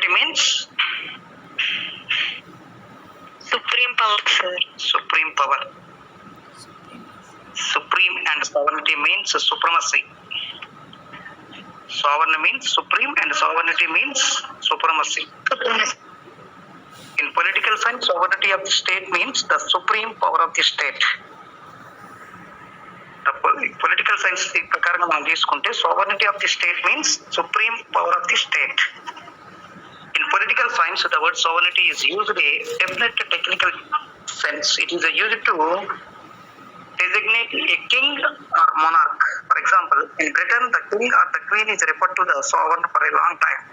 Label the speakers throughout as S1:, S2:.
S1: Sovereignty means
S2: supreme power, sir.
S1: supreme power. Supreme and sovereignty means supremacy. Sovereign means supreme and sovereignty means supremacy.
S2: Supremacy.
S1: In political science, sovereignty of the state means the supreme power of the state. The political science ప్రకారంగా మనం తీసుకుంటే sovereignty of the state means supreme power of the state. In political science, the word sovereignty is used in a definite technical sense. It is used to designate a king or monarch. For example, in Britain, the king or the queen is referred to the sovereign for a long time.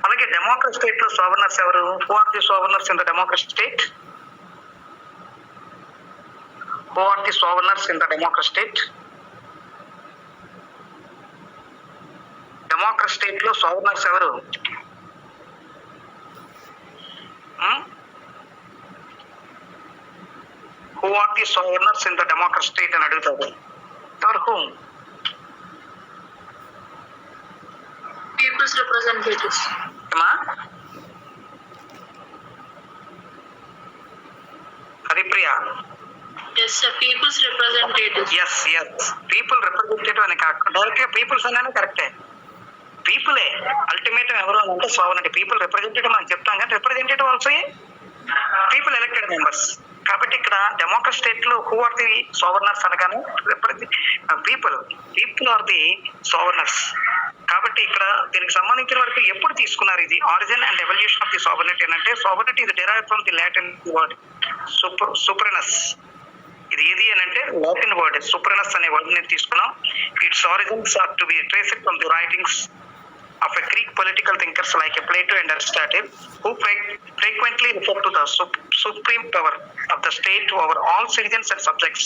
S1: అలాగే democracy state లో sovereigns ఎవరు? Who are the sovereigns in the democracy state? Who are the sovereigns in the democracy state? Democracy state లో sovereigns ఎవరు? Who are the sovereigns in the democracy state అని అడుగుతారు. ఎవరు? Who?
S2: People's representatives.
S1: Haripriya.
S2: Yes, sir. People's representatives.
S1: Yes people representative అని కాకుండా direct గా peoples అనేది కరెక్టే. పీపులే అల్టిమేట్ ఎవరు అని అంటే సోవరెంటీ. పీపుల్ రిప్రజెంటేటివ్ మనం చెప్తాం కానీ representative also people elected members. కాబట్టి ఇక్కడ డెమోక్రసీ స్టేట్ లో హూ ఆర్ ది సోవర్నర్స్ అనగానే పీపుల్ ఆర్ ది సోవర్నర్స్. కాబట్టి ఇక్కడ దీనికి సంబంధించిన వరకు ఎప్పుడు తీసుకున్నారు ఇది? Origin and evolution of the sovereignty అని అంటే సోవర్నిటీ ఇది derive from the Latin word superanus. ఇది ఏది అని అంటే లాటిన్ వర్డ్ సూపరనస్ అనే వర్డ్ ని తీసుకున్నాం. Its origins are to be traced from the writings of a Greek political thinkers like Plato and Aristotle, who frequently refer to the supreme power of the state over all citizens and subjects.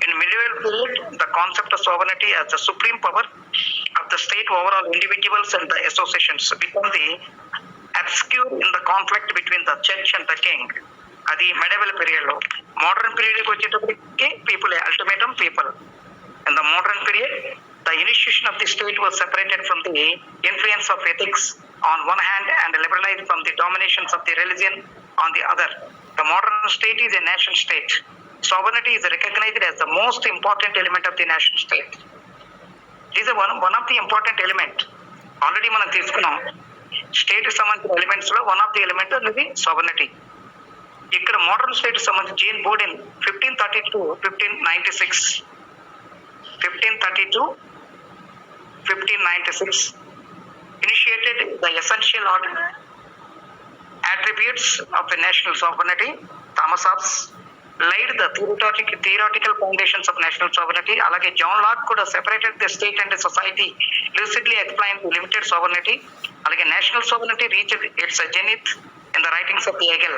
S1: In medieval period, the concept of sovereignty as the supreme power of the state over all individuals and the associations become the obscure in the conflict between the church and the king. అది medieval period లో. Modern పీరియడ్కి వచ్చేటప్పటికి people ultimatum people. In the modern period, the institution of the state was separated from the influence of ethics on one hand and liberalized from the dominations of the religion on the other. The modern state is a nation state. Sovereignty is recognized as the most important element of the nation state. It is one of the important element. Already మనం తీసుకున్నాం state సంబంధించిన elements లో one of the element అనేది sovereignty. ఇక్కడ modern state సంబంధించి Jane burden 1532 initiated the essential attributes of the national sovereignty. Thomas Hobbes laid the theoretical foundations of national sovereignty. Alage John Locke could have separated the state and the society, lucidly explained the limited sovereignty. Alage national sovereignty reached its zenith in the writings of Hegel.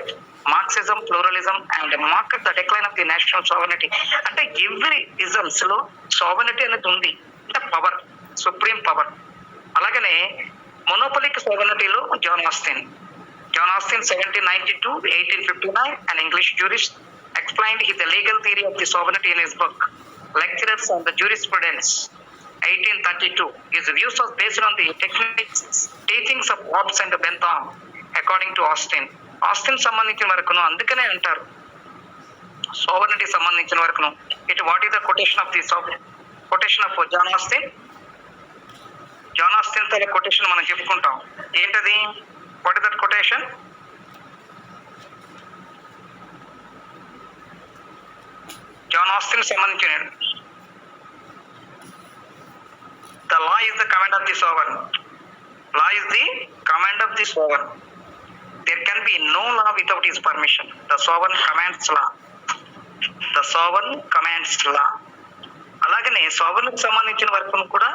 S1: Marxism, pluralism and marked the decline of the national sovereignty. అంటే every isms లో sovereignty అనేది ఉంది. అంటే power, supreme power. అలాగనే మొనోపలిక్ సోవరెనిటీలో John Austin 1792-1859, an English jurist, explained his legal theory of the sovereignty in his book Lectures on the Jurisprudence 1832. His views are based on the teachings of Hobbes and Bentham. According to Austin సంబంధించిన వరకును అందుకనే అంటారు sovereignty సంబంధించిన వరకును it what is the quotation of John Austin తన కొటేషన్ మనం చెప్పుకుంటాం. ఏంటది? What is that quotation? John Austin సంబంధించిన the law is the command of the sovereign. There can be no law without his permission. The sovereign commands law. అలాగనే sovereign సంబంధించిన వరకు కూడా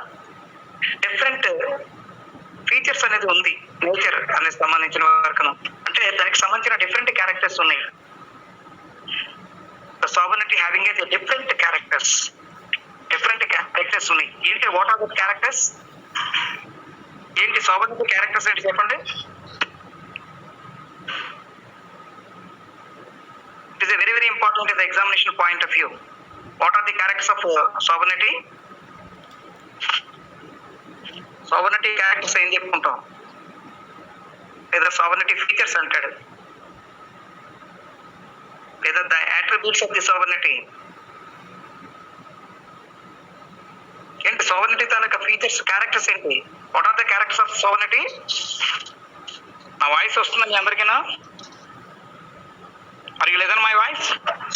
S1: డిఫరెంట్ ఫీచర్స్ అనేది ఉంది. నేచర్ అనేది సంబంధించిన వరకు అంటే దానికి సంబంధించిన డిఫరెంట్ క్యారెక్టర్స్ ఉన్నాయి. The sovereignty having a different characters ఉన్నాయి. ఏంటి? What are the characters? ఏంటి sovereignty క్యారెక్టర్స్ ఏంటి చెప్పండి? It is a very important in the examination point of view. What are the characters of sovereignty? Sovereignty characters ఏం చెప్పుకుంటాం? లేదా sovereignty features అంటాడు, లేదా the attributes of the sovereignty. ఏంటి sovereignty తాలూకా ఫీచర్స్, క్యారెక్టర్స్ ఏంటి? What are the characters of sovereignty? నా voice వస్తుంది మీ అందరికీనా? మరియు లేదని my voice?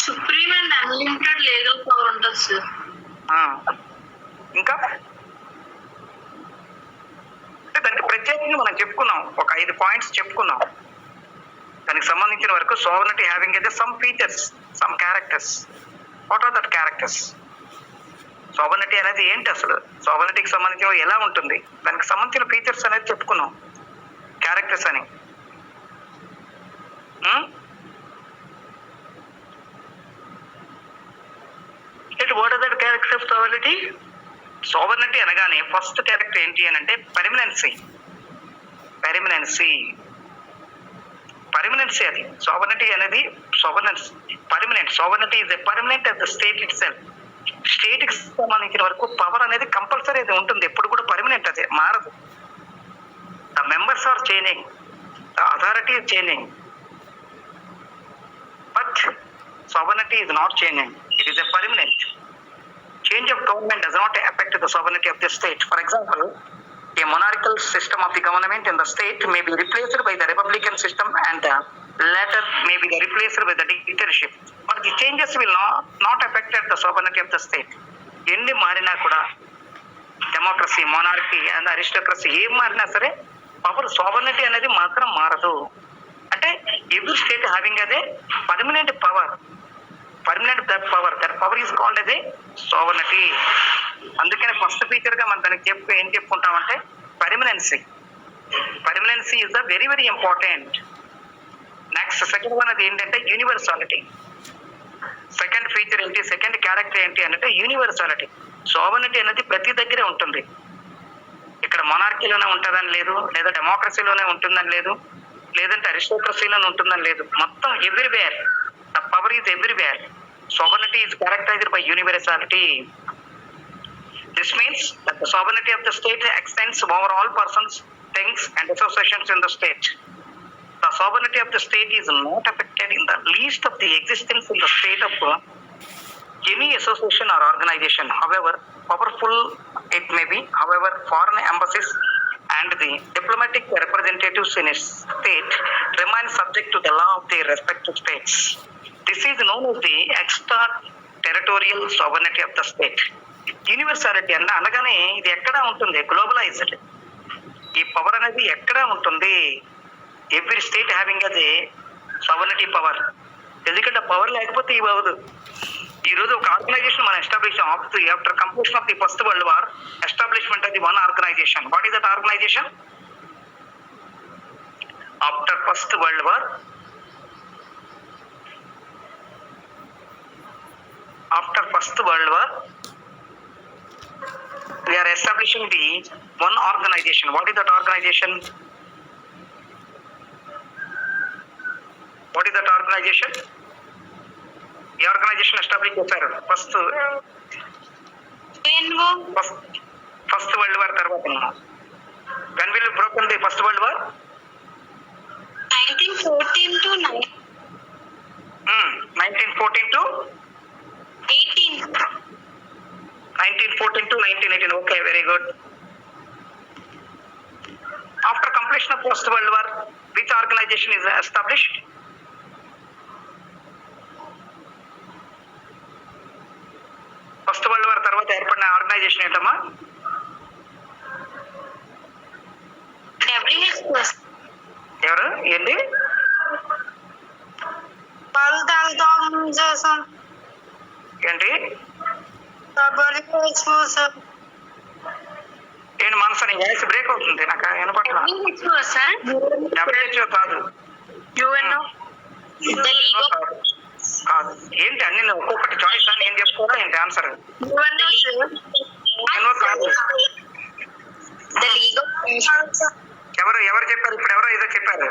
S2: Supreme and unlimited legal power ఉంటుంది సార్.
S1: ఇంకా అంటే దానికి ప్రత్యేకంగా మనం చెప్పుకున్నాం, ఒక 5 పాయింట్స్ చెప్పుకున్నాం దానికి సంబంధించిన వరకు. సావర్నిటీ హ్యావింగ్ అయితే some features, some characters. What are that characters? Sovereignty అనేది ఏంటి అసలు? సావర్నిటీకి సంబంధించిన ఎలా ఉంటుంది? దానికి సంబంధించిన ఫీచర్స్ అనేది చెప్పుకున్నాం, క్యారెక్టర్స్ అని. What are that characters of sovereignty? Sovereignty అనగానే ఫస్ట్ క్యారెక్టర్ ఏంటి అని అంటే పెర్మనెన్సీ. పర్మనెన్సీ అది సావర్నిటీ అనేది. Permanent. Sovereignty is a permanent at the state itself. State కి సంబంధించిన వరకు పవర్ అనేది కంపల్సరీ అది ఉంటుంది, ఎప్పుడు కూడా పర్మనెంట్, అది మారదు. The members are changing, the authority is changing, but sovereignty is not changing. It is a permanent. Change of government does not affect the sovereignty of the state. For example, a monarchical system of the government in the state may be replaced by the republican system and later may be replaced by the dictatorship. But the changes will not affect the sovereignty of the state. ఎన్ని మారినా కూడా democracy, monarchy and aristocracy ఏం మారినా సరే power sovereignty అనేది మాత్రం మారదు. అంటే ఎవ్రీ స్టేట్ హ్యావింగ్ అదే permanent power. that power is called as a sovereignty. అందుకనే ఫస్ట్ ఫీచర్ గా మనం దానికి ఏం చెప్పుకుంటామంటే permanency is the very very important. Next second one అది ఏంటంటే యూనివర్సాలిటీ. సెకండ్ ఫీచర్ ఏంటి, సెకండ్ క్యారెక్టర్ ఏంటి అంటే యూనివర్సాలిటీ. సావర్నిటీ అనేది ప్రతి దగ్గరే ఉంటుంది. ఇక్కడ మొనార్కీలోనే ఉంటుందని లేదు, లేదా డెమోక్రసీలోనే ఉంటుందని లేదు, లేదంటే అరిస్టోక్రసీలోనే ఉంటుందని లేదు. మొత్తం everywhere. The power is everywhere. Sovereignty is characterized by universality. This means that the sovereignty of the state extends over all persons, things and associations in the state. The sovereignty of the state is not affected in the least of the existence in the state of any association or organization, however powerful it may be. However, foreign embassies and the diplomatic representatives in a state remain subject to the law of their respective states. This is known as the extraterritorial sovereignty of the state. Universality అనగానే ఇది ఎక్కడ ఉంటుంది? Globalised. ఈ power అనేది ఎక్కడ ఉంటుంది? Every state having అది sovereignty power. ఎందుకంటే పవర్ లేకపోతే ఇవి అవ్వదు. ఈ రోజు ఒక ఆర్గనైజేషన్ మనం establish after completion of the first world war establishment అది one organisation. What is that organisation? After first world war, we are establishing the one organization. What is that organization? ఈ organisation establish చేశారు first world war తర్వాత. when will it broken the first world war?
S2: 1914 to
S1: 1918. Okay, very good. After completion of First World War, which organization is established? First world war తర్వాత ఏర్పడిన organisation ఏంటమ్మా? ఎవరు? ఏంటి? ఏంటి ఏంటి మనసు నీ వాయిస్ బ్రేక్ అవుతుంది, నాకు వినపట్ల. WHO కాదు, కాదు. ఏంటి అన్ని ఒక్కొక్కటి చాయిస్ అని ఏం చెప్పుకోవాలా ఏంటి ఆన్సర్? కాదు. ఎవరు చెప్పారు? ఇప్పుడు ఎవరో ఏదో చెప్పారు.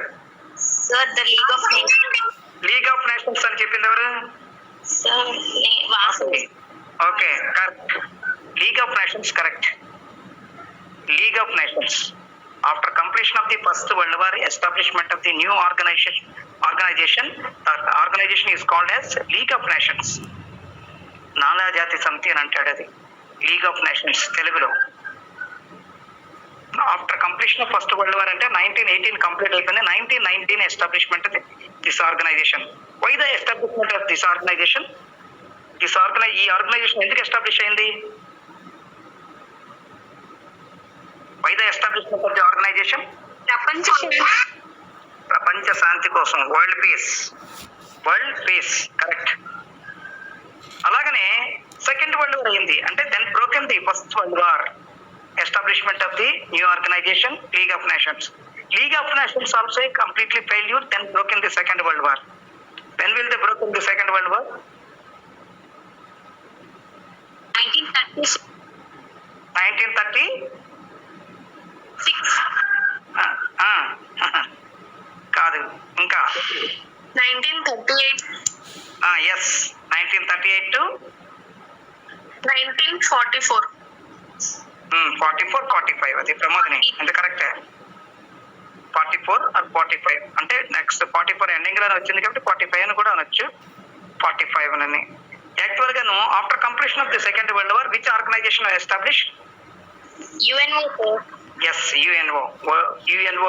S1: లీగ్ ఆఫ్ నేషన్స్ అని చెప్పింది ఎవరు? Okay, correct. League of nations correct. League of nations After completion of the First World War, establishment of the new organization, the organization is called as League of Nations. నానా జాతి సమితి అని అంటాడు అది, League of Nations తెలుగులో. After completion of first world war అంటే 1918 complete అయిపోయింది. 1919 establishment this organization. Why the establishment of this organization? ఈ ఆర్గనైజేషన్ ఎందుకు ఎస్టాబ్లిష్ అయింది? Why the establishment of the organization? ప్రపంచ శాంతి కోసం, వరల్డ్ పీస్. కరెక్ట్. అలాగనే సెకండ్ వరల్డ్ వార్ అయింది అంటే then broken the first world war. Establishment of the new organization, League of Nations. League of Nations also completely failure, then broke in the Second World War. When will they broke in the Second World War? 1936. కాదు, ఇంకా
S2: 1938.
S1: Yes, 1938 to
S2: 1944.
S1: 44-45 అది ప్రమోదిని అంటే కరెక్టే. 44 or 45 అంటే next 44 ending లోనే వచ్చింది కాబట్టి 45 అని కూడా అనొచ్చు, 45 అని. యాక్చువల్ గాను after completion of the second world war which organization establish?
S2: UNO.
S1: Yes, UNO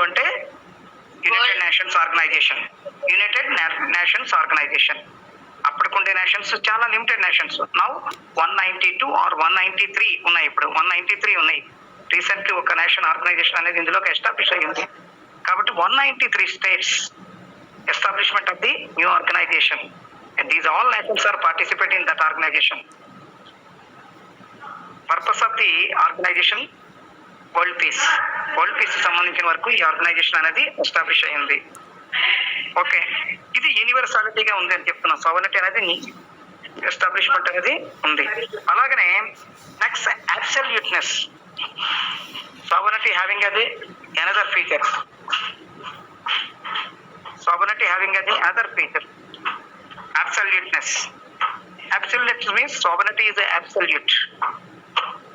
S1: అంటే యునైటెడ్ నేషన్స్ ఆర్గనైజేషన్. అప్పటికుండే నేషన్స్ చాలా లిమిటెడ్ నేషన్స్. నౌ 192 or 193 ఉన్నాయి. ఇప్పుడు 193 ఉన్నాయి. రీసెంట్లీ ఒక నేషన్ ఆర్గనైజేషన్ అనేది ఇందులోకి ఎస్టాబ్లిష్ అయ్యింది. కాబట్టి 193 states establishment of the new organisation. These all nations are participate in that organisation. Purpose of the organisation world peace సంబంధించిన వరకు ఈ ఆర్గనైజేషన్ అనేది ఎస్టాబ్లిష్ అయ్యింది. ఓకే, ఇది యూనివర్సాలిటీగా ఉంది అని చెప్తున్నాం. సావర్నిటీ అనేది ఎస్టాబ్లిష్మెంట్ అనేది ఉంది. అలాగనే నెక్స్ట్ అబ్సల్యూట్నెస్. సావర్నిటీ హ్యావింగ్ అది another feature. Absoluteness. Absoluteness means sovereignty is absolute.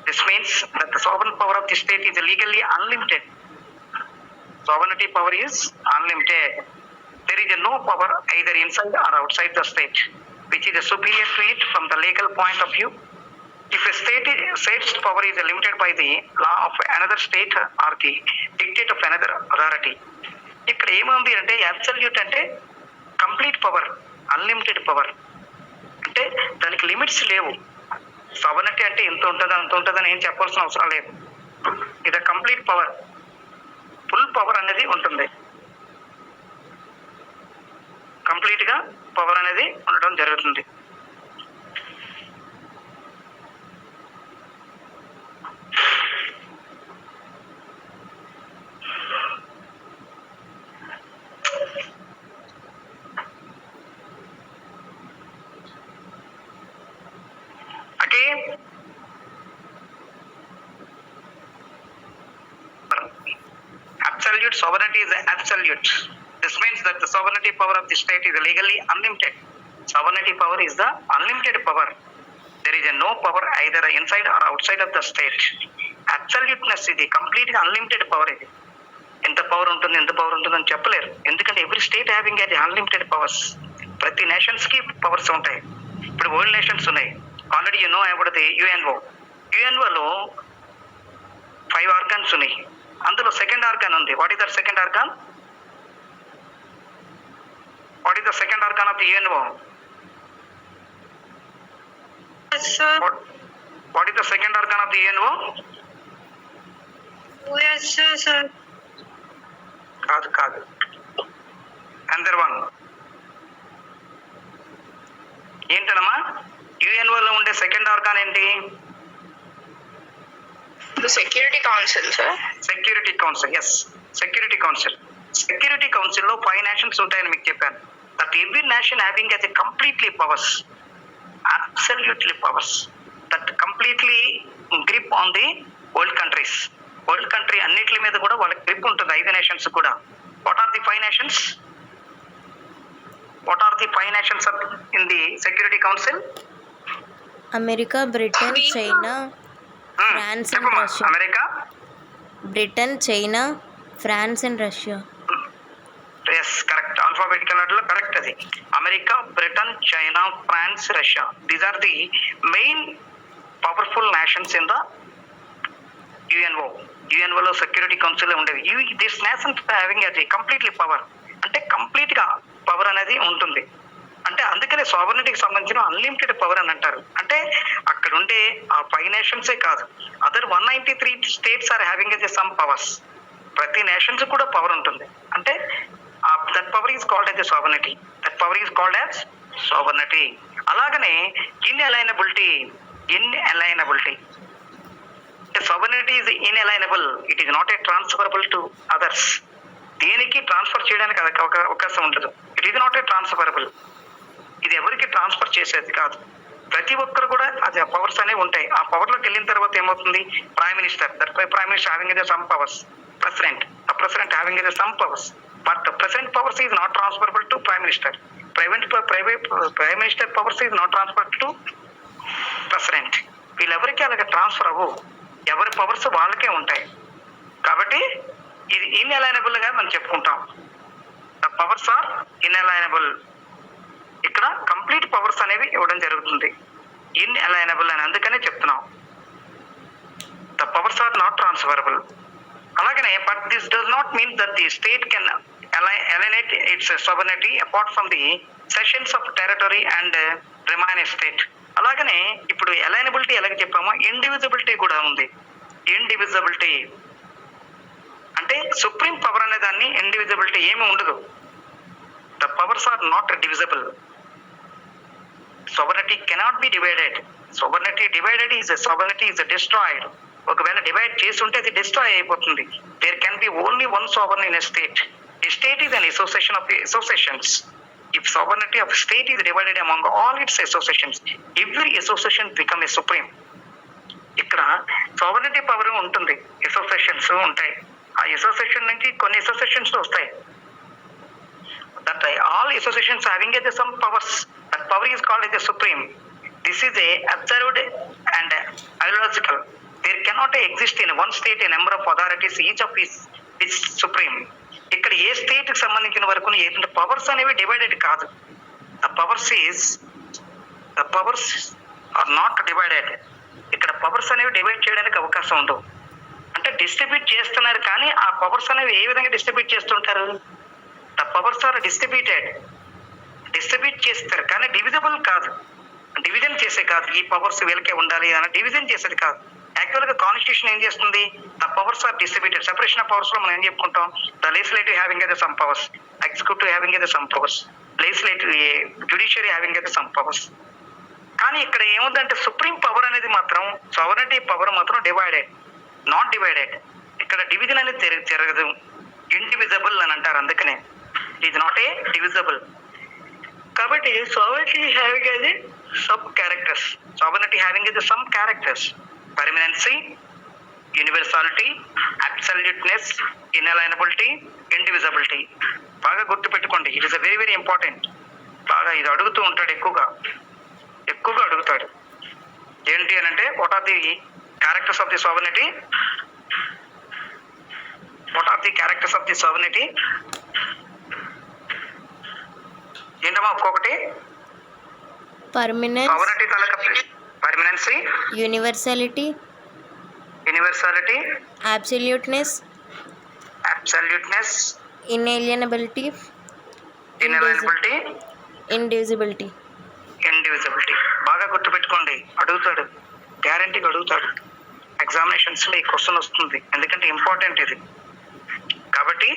S1: This means that the sovereign power of the state is legally unlimited. Sovereignty power is unlimited. There is no power either inside or outside the state which is superior to it from the legal point of view. If a state's power is limited by the law of another state or the dictate of another authority. ఇక్కడ ఏముంది అంటే absolute అంటే complete power, unlimited power. అంటే దానికి limits లేవు. Sovereignty అంటే ఇంత ఉంటుంది అంత ఉంటుందని ఏం చెప్పాల్సిన అవసరం లేదు. ఇది కంప్లీట్ పవర్, ఫుల్ పవర్ అనేది ఉంటుంది. కంప్లీట్ గా పవర్ అనేది ఉండడం జరుగుతుంది. Again, absolute sovereignty is absolute. This means that the sovereignty power of the state is legally unlimited. Sovereignty power is the unlimited power. There is no power either inside or outside of the state. Absoluteness ఇది complete గా unlimited power. ఇది ఎంత power ఉంటుంది అని చెప్పలేరు. ఎందుకంటే every state having అది unlimited powers. ప్రతి నేషన్స్ కి పవర్స్ ఉంటాయి. ఇప్పుడు వరల్డ్ నేషన్స్ ఉన్నాయి. Already you know about the యుఎన్ఓలో 5 ఆర్గాన్స్ ఉన్నాయి. అందులో సెకండ్ ఆర్గాన్ ఉంది. What is the second organ? What is the second organ of the UNO?
S2: Yes, sir.
S1: What is the second organ of the UNO?
S2: Yes, sir.
S1: కాదు. Another one. ఏంటమ్మా యుఎన్ఓలో ఉండే second organ ఏంటి?
S2: The Security Council, sir.
S1: Security council. Yes, security కౌన్సిల్లో 5 nations ఉంటాయని మీకు చెప్పాను. That every nation having as a completely powers, absolutely powers, that completely grip on the world countries. World country అన్నిటి మీద కూడా వాళ్ళకి గ్రిప్ ఉంటుంది. 5 నేషన్స్ కూడా. What are the 5 nations? In the security council?
S3: America, Britain, China, France and Russia.
S1: America,
S3: Britain, China, France and Russia.
S1: Yes correct, alphabetical ఆర్డర్లో correct అది. America, Britain, China, France, Russia, these are the main powerful nations in the UNO. యుఎన్ఓలో security council ఉండేది. This nations having అది completely power, అంటే complete గా power అనేది ఉంటుంది. అంటే అందుకనే సావరెనిటీకి సంబంధించిన అన్లిమిటెడ్ పవర్ అని అంటారు. అంటే అక్కడ ఉండే ఆ 5 నేషన్సే కాదు, other 193 states are having a some powers. ప్రతి నేషన్స్ కూడా పవర్ ఉంటుంది. అంటే that power is called as a sovereignty. That power is called as sovereignty. అలాగనే inalienability. Sovereignty is inalienable. It is not a transferable to others. దేనికి transfer చేయడానికి అవకాశం ఉండదు. It is not a transferable. ఇది ఎవరికి transfer చేసేది కాదు. ప్రతి ఒక్కరు కూడా అది పవర్స్ అనేవి ఉంటాయి. ఆ పవర్ లోకి వెళ్ళిన తర్వాత ఏమవుతుంది? Prime minister, that prime minister having a some powers. President having a some powers. But president powers is not transferable to prime minister. Prime minister powers is not transfer to president. వీళ్ళెవరికి అలాగే transfer అవ్వవు. ఎవరి powers వాళ్ళకే ఉంటాయి. కాబట్టి ఇది ఇన్అలైనబుల్ గా మనం చెప్పుకుంటాం. The powers are inalienable. ఇక్కడ కంప్లీట్ పవర్స్ అనేవి ఇవ్వడం జరుగుతుంది. ఇన్అలైనబుల్ అని అందుకనే చెప్తున్నాం. The powers are not transferable. అలాగనే but this does not mean that the state can alienate its sovereignty apart from the cessions of territory and remain a state. అలాగనే ఇప్పుడు అలైనబిలిటీ ఎలాగ చెప్పామో ఇండివిజిబిలిటీ కూడా ఉంది. ఇండివిజిబిలిటీ అంటే సుప్రీం పవర్ అనే దాన్ని ఇండివిజిబిలిటీ ఏమి ఉండదు. The powers are not divisible. sovereignty cannot be divided. sovereignty divided is sovereignty is destroyed. ఒకవేళ డివైడ్ చేసి ఉంటే అది డిస్ట్రాయ్ అయిపోతుంది. There can be only one sovereign in a state. A state is an association of associations. If sovereignty of state is divided among all its associations, every association become a supreme. ఇక్కడ sovereignty power ఉంటుంది, associations ఉంటాయి. ఆ association నుంచి కొన్ని associations వస్తాయి. That all associations having some powers, that power is called as a supreme. This is a observed and ideological. There cannot exist in one state a number of authorities, each of is supreme. ఇక్కడ ఏ state కి సంబంధించిన వరకు ఏంటంటే powers అనేవి divided కాదు. The powers are not divided. ఇక్కడ powers అనేవి divide చేయడానికి అవకాశం ఉండవు. అంటే డిస్ట్రిబ్యూట్ చేస్తున్నారు, కానీ ఆ పవర్స్ అనేవి ఏ విధంగా డిస్ట్రిబ్యూట్ చేస్తుంటారు? ద పవర్స్ ఆర్ డిస్ట్రిబ్యూట్ చేస్తారు, కానీ డివిజిబుల్ కాదు. డివిజన్ చేసే కాదు. ఈ పవర్స్ వీళ్ళకే ఉండాలి అని డివిజన్ చేసేది కాదు. యాక్చువల్ గా కాన్స్టిట్యూషన్ ఏం చేస్తుంది? The powers are distributed. Separation of powers లో మనం ఏం చెప్పుకుంటాం? The legislative having a some powers, executive having a some powers, legislative judiciary having a some powers. కానీ ఇక్కడ ఏముందంటే సుప్రీం పవర్ అనేది మాత్రం, సావరెనిటీ పవర్ మాత్రం డివైడెడ్, నాట్ డివైడెడ్. ఇక్కడ డివిజన్ అనేది జరగదు. ఇండివిజిబుల్ అని అంటారు. అందుకనే ఇది నాట్ ఏ డివిజిబుల్. కాబట్టి sovereignty having a sub characters. Sovereignty having a some characters: permanency, universality, absoluteness, inalienability, indivisibility. బాగా గుర్తు పెట్టుకోండి. It is very very important. బాగా ఇది అడుగుతూ ఉంటాడు, ఎక్కువగా అడుగుతాడు. ఏంటి అని అంటే what are the characters of the sovereignty? ఏంటమ్మా ఒక్కొక్కటి? సావరెనిటీ తాలూకా permanency,
S3: universality, absoluteness, inalienability, indivisibility.
S1: బాగా గుర్తుపెట్టుకోండి. అడుగుతాడు, గ్యారంటీగా అడుగుతాడు. ఎగ్జామినేషన్స్ లో ఈ క్వశ్చన్ వస్తుంది, ఎందుకంటే ఇంపార్టెంట్ ఇది. కాబట్టి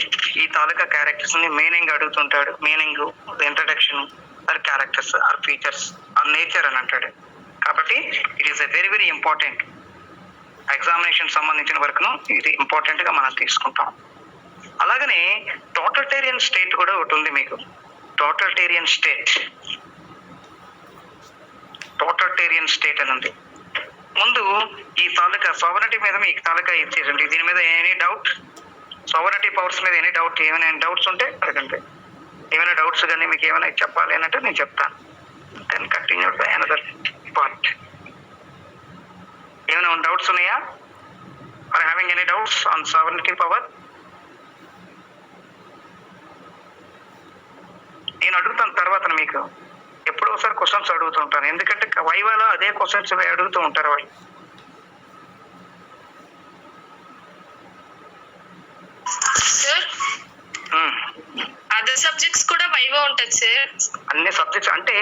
S1: ఈ తాలూకా క్యారెక్టర్స్ ని మీనింగ్ అడుగుతుంటాడు. Meaning, introduction, or characters, or features, or nature అని అంటాడు. కాబట్టి it is a very very important. Examination సంబంధించిన వరకును ఇది ఇంపార్టెంట్ గా మనం తీసుకుంటాం. అలాగనే టోటలిటేరియన్ స్టేట్ కూడా ఒకటి ఉంది మీకు. టోటలిటేరియన్ స్టేట్ అని ఉంది. ముందు ఈ తాలూకా సావరెనిటీ మీద మీకు తాలూకా ఇచ్చేయండి. దీని మీద ఎనీ డౌట్? సావరెనిటీ పవర్స్ మీద ఎనీ డౌట్? ఏమైనా డౌట్స్ ఉంటే అడగండి. ఏమైనా డౌట్స్ కానీ మీకు ఏమైనా చెప్పాలి అని అంటే నేను చెప్తాను. Then continue by another part. ఏమైనా డౌట్స్ ఉన్నాయా? Are having any doubts on sovereignty power? నేను అడుగుతాను తర్వాత మీకు ఎప్పుడో ఒకసారి క్వశ్చన్స్ అడుగుతుంటాను, ఎందుకంటే వైవాలో అదే క్వశ్చన్స్ అడుగుతూ ఉంటారు వాళ్ళు.
S2: సార్ అదర్ సబ్జెక్ట్స్ కూడా వైవా ఉంటుంది సార్.
S1: అన్ని సబ్జెక్ట్స్ అంటే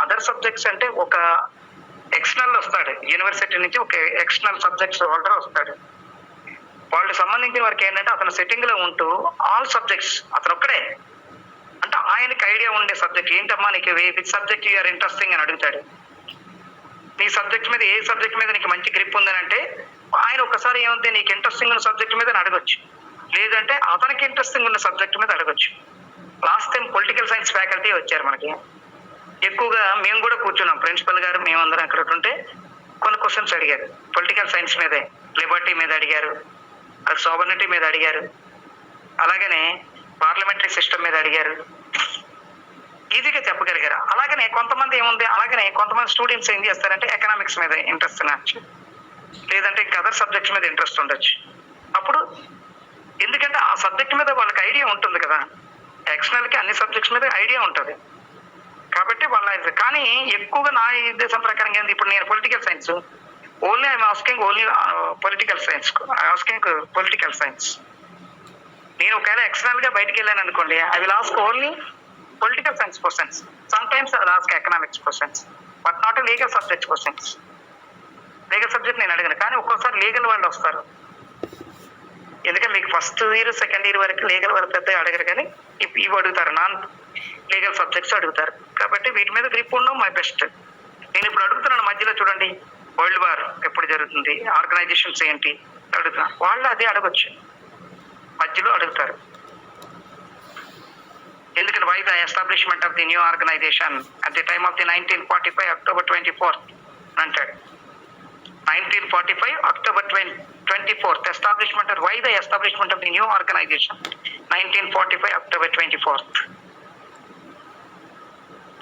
S1: అదర్ సబ్జెక్ట్స్ అంటే ఒక ఎక్స్టర్నల్ వస్తాడు యూనివర్సిటీ నుంచి, ఒక ఎక్స్టర్నల్ సబ్జెక్ట్స్ హోల్డర్ వస్తాడు. వాళ్ళు సంబంధించిన వారికి ఏంటంటే అతను సెట్టింగ్ లో ఉంటూ ఆల్ సబ్జెక్ట్స్ అతను ఒక్కడే, అంటే ఆయనకి ఐడియా ఉండే సబ్జెక్ట్ ఏంటమ్మా నీకు విచ్ సబ్జెక్ట్ యూఆర్ ఇంట్రెస్టింగ్ అని అడుగుతాడు. నీ సబ్జెక్ట్ మీద ఏ సబ్జెక్ట్ మీద నీకు మంచి గ్రిప్ ఉందని అంటే ఆయన ఒకసారి ఏముంది నీకు ఇంట్రెస్టింగ్ ఉన్న సబ్జెక్ట్ మీద అడగొచ్చు, లేదంటే అతనికి ఇంట్రెస్టింగ్ ఉన్న సబ్జెక్ట్ మీద అడగొచ్చు. Last time political science faculty వచ్చారు మనకి, ఎక్కువగా మేము కూడా కూర్చున్నాం, ప్రిన్సిపల్ గారు మేమందరం అక్కడ ఉంటే కొన్ని క్వశ్చన్స్ అడిగారు పొలిటికల్ సైన్స్ మీదే, లిబర్టీ మీద అడిగారు, సోవర్నిటీ మీద అడిగారు, అలాగనే పార్లమెంటరీ సిస్టమ్ మీద అడిగారు, ఈజీగా చెప్పగలిగారు. అలాగనే కొంతమంది ఏముంది, అలాగనే కొంతమంది స్టూడెంట్స్ ఏం చేస్తారంటే ఎకనామిక్స్ మీద ఇంట్రెస్ట్ అనొచ్చు, లేదంటే ఇంకా అదర్ సబ్జెక్ట్స్ మీద ఇంట్రెస్ట్ ఉండొచ్చు. అప్పుడు ఎందుకంటే ఆ సబ్జెక్ట్ మీద వాళ్ళకి ఐడియా ఉంటుంది కదా, ఎక్స్టర్నల్కి అన్ని సబ్జెక్ట్స్ మీద ఐడియా ఉంటుంది కాబట్టి వాళ్ళ, కానీ ఎక్కువగా నా ఉద్దేశం ప్రకారం ఏంది, ఇప్పుడు నేను political science only I'm asking only political science, asking political science. నేను ఒకవేళ ఎక్స్టర్నల్ గా బయటకు వెళ్ళాను అనుకోండి, I will ask only political science questions, some times I will ask economics questions, but not legal subject questions. Legal subject నేను అడిగాను, కానీ ఒక్కోసారి లీగల్ వాళ్ళు వస్తారు, ఎందుకంటే మీకు ఫస్ట్ ఇయర్ సెకండ్ ఇయర్ వరకు లీగల్ వాళ్ళు పెద్దగా అడగరు, కానీ ఇవి అడుగుతారు, నాన్ లీగల్ సబ్జెక్ట్స్ అడుగుతారు. కాబట్టి వీటి మీద గ్రిప్ ఉండడం మై బెస్ట్. నేను ఇప్పుడు అడుగుతున్నాను మధ్యలో చూడండి, వరల్డ్ వార్ ఎప్పుడు జరుగుతుంది, ఆర్గనైజేషన్స్ ఏంటి అడుగుతున్నా, వాళ్ళు అదే అడగొచ్చు, మధ్యలో అడుగుతారు. ఎందుకంటే why the establishment of the new organisation at the time of the 1945 October 24th అంటాడు. 1945 October 24th establishment, or why the establishment of the new organization 1945 October 24th.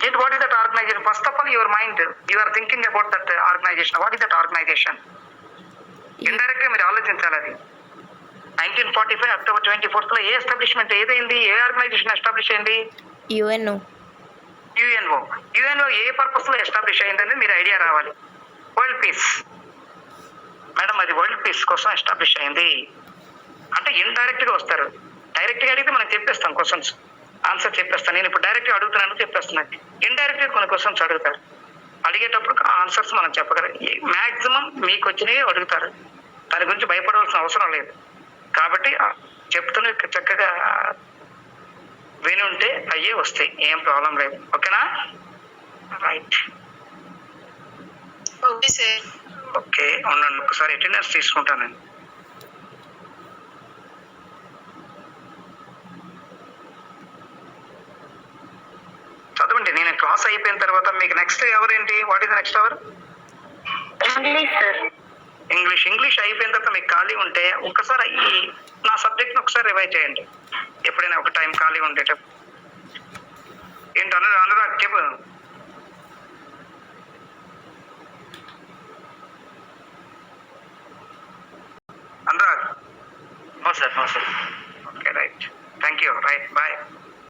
S1: Yet what is that organization? First of all, your mind, you are thinking about that organization. What is that organization? Indirectly మీరు ఆలోచించాలి. అది 1945 October 24th లో ఏ establishment ఏదైంది, ఏ organisation establish అయింది?
S3: UNO.
S1: UNO ఏ purpose లో establish అయిందని మీరు idea రావాలి. World peace madam, అది వరల్డ్ పీస్ కోసం ఎస్టాబ్లిష్ అయింది అంటే ఇండైరెక్ట్ గా వస్తారు. డైరెక్ట్ గా అడిగితే మనం చెప్పేస్తాం, క్వశ్చన్స్ ఆన్సర్ చెప్పేస్తాను. నేను ఇప్పుడు డైరెక్ట్ గా అడుగుతున్నాను చెప్పేస్తున్నాను, ఇండైరెక్ట్ గా కొన్ని క్వశ్చన్స్ అడుగుతారు, అడిగేటప్పుడు ఆన్సర్స్ మనం చెప్పగలం. మాక్సిమం మీకు వచ్చినవి అడుగుతారు, దాని గురించి భయపడవలసిన అవసరం లేదు. కాబట్టి చెప్తున్న చక్కగా విని ఉంటే అయ్యే వస్తాయి, ఏం ప్రాబ్లం లేదు. ఓకేనా? Right,
S2: okay sir.
S1: ఓకే ఉండండి, ఒకసారి అటెండెన్స్ తీసుకుంటానండి. చదవండి, నేను క్లాస్ అయిపోయిన తర్వాత మీకు నెక్స్ట్ ఎవరేంటి, what is next hour?
S2: English sir.
S1: English అయిపోయిన తర్వాత మీకు ఖాళీ ఉంటే ఒక్కసారి నా సబ్జెక్ట్ని ఒకసారి రివైజ్ చేయండి, ఎప్పుడైనా ఒక టైం ఖాళీ ఉండేటప్పుడు. ఏంటి అనురాగ్ చెప్పు. అనురాగ్.
S4: సార్